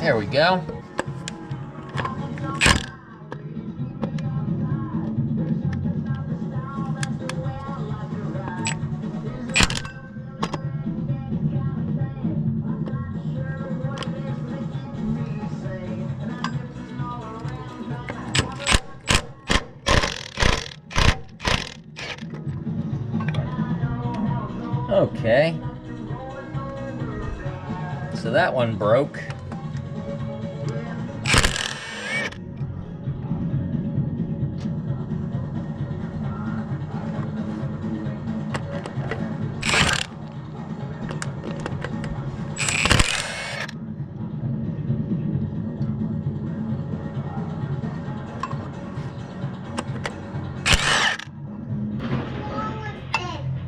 There we go. Okay, so that one broke.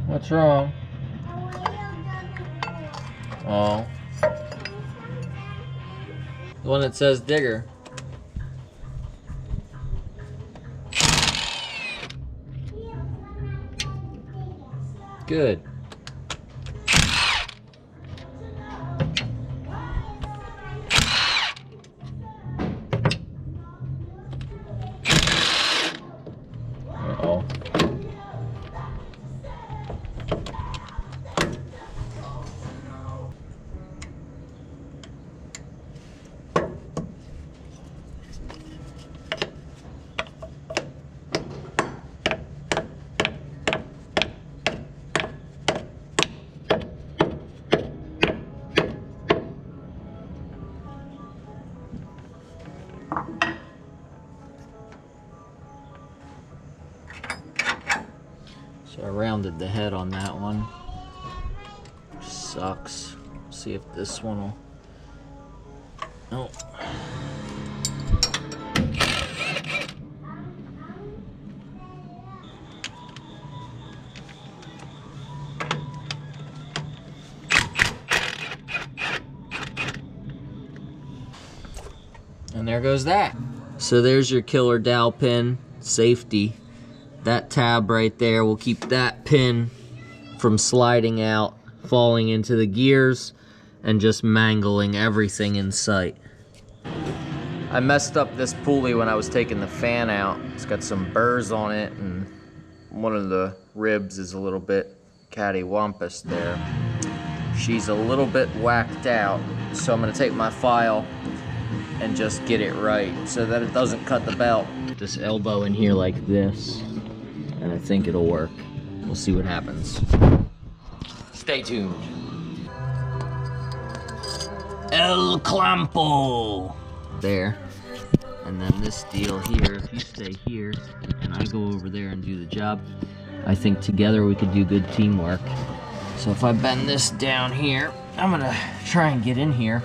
What's wrong? Oh. The one that says digger. Good. Uh-oh. So I rounded the head on that one. Sucks. See if this one will. Oh. And there goes that. So there's your killer dowel pin, safety. That tab right there will keep that pin from sliding out, falling into the gears, and just mangling everything in sight. I messed up this pulley when I was taking the fan out. It's got some burrs on it, and one of the ribs is a little bit cattywampus there. She's a little bit whacked out, so I'm gonna take my file and just get it right so that it doesn't cut the belt. This elbow in here like this, and I think it'll work. We'll see what happens. Stay tuned. El Clampo! There. And then this deal here, if you stay here and I go over there and do the job, I think together we could do good teamwork. So if I bend this down here, I'm gonna try and get in here.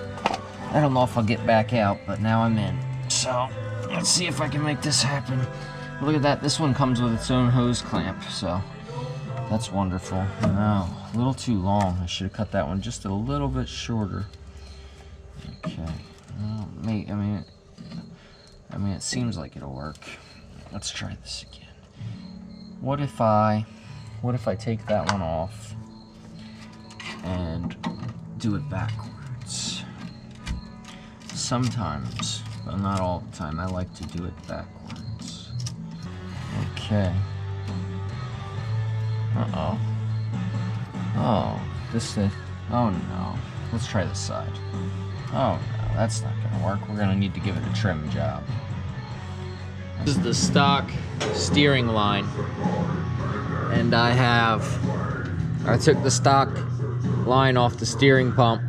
I don't know if I'll get back out, but now I'm in. So let's see if I can make this happen. Look at that, this one comes with its own hose clamp, so that's wonderful. No, a little too long. I should have cut that one just a little bit shorter. Okay, well, I mean, it seems like it'll work. Let's try this again. What if I take that one off and do it backwards? Sometimes, but not all the time, I like to do it backwards. Okay. Uh-oh. Oh, this is, oh no. Let's try this side. Oh no, that's not gonna work. We're gonna need to give it a trim job. This is the stock steering line. And I took the stock line off the steering pump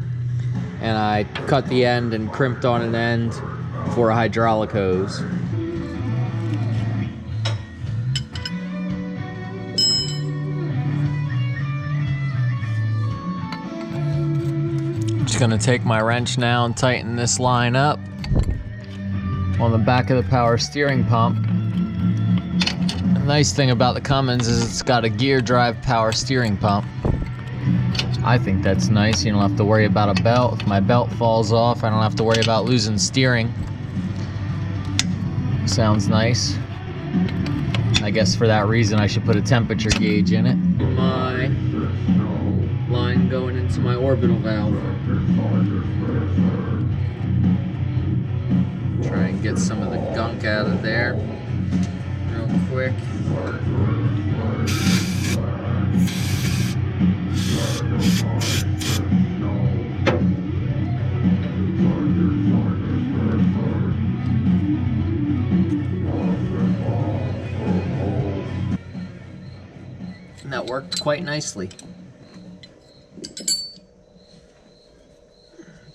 and I cut the end and crimped on an end for a hydraulic hose. Just gonna take my wrench now and tighten this line up on the back of the power steering pump. The nice thing about the Cummins is it's got a gear drive power steering pump. I think that's nice. You don't have to worry about a belt. If my belt falls off, I don't have to worry about losing steering. Sounds nice. I guess for that reason I should put a temperature gauge in it. My line going into my orbital valve. get some of the gunk out of there real quick. And that worked quite nicely.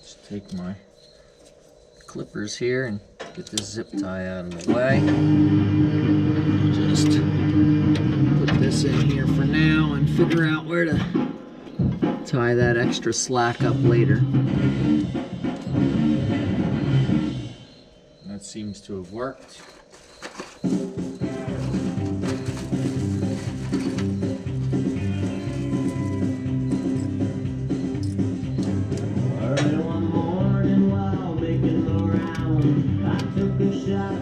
Just take my clippers here and get this zip tie out of the way. Just put this in here for now and figure out where to tie that extra slack up later. That seems to have worked.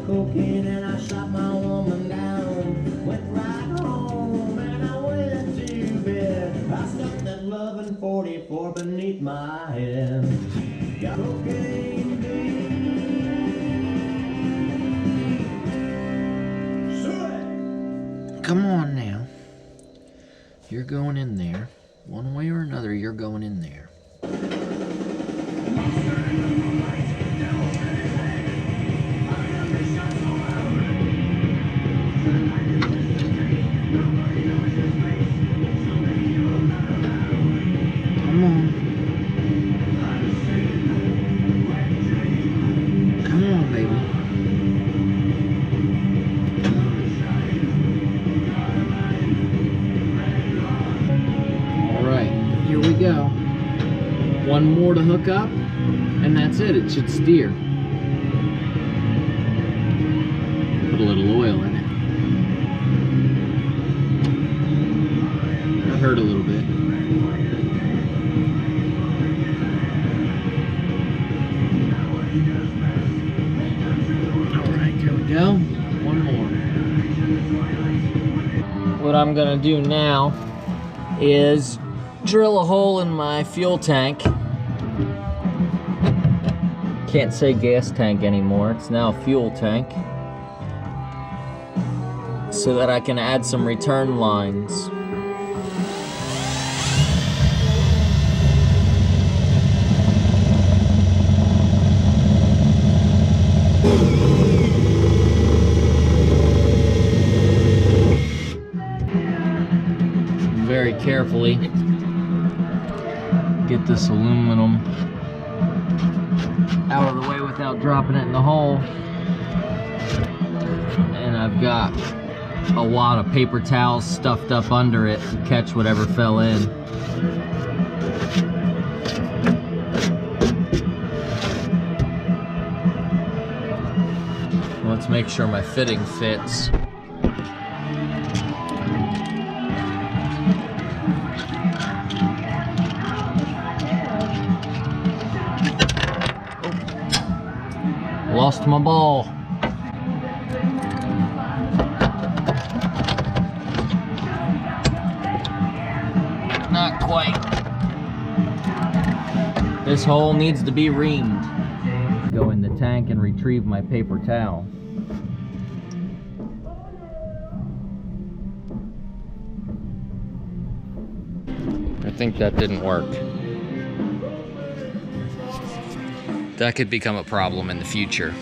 Cocaine and I shot my woman down. Went right home and I went to bed. I stuck that loving 44 beneath my head. Got cocaine, Come on now. You're going in there. One way or another, you're going in there. Come on. Come on, baby. All right, here we go. One more to hook up, and that's it. It should steer. Put a little oil in it. That hurt a little bit. Here we go. One more. What I'm gonna do now is drill a hole in my fuel tank. Can't say gas tank anymore, it's now a fuel tank. So that I can add some return lines. Very carefully get this aluminum out of the way without dropping it in the hole. And I've got a wad of paper towels stuffed up under it to catch whatever fell in. Let's make sure my fitting fits. Lost my ball. Not quite. This hole needs to be reamed. Go in the tank and retrieve my paper towel. I think that didn't work. That could become a problem in the future.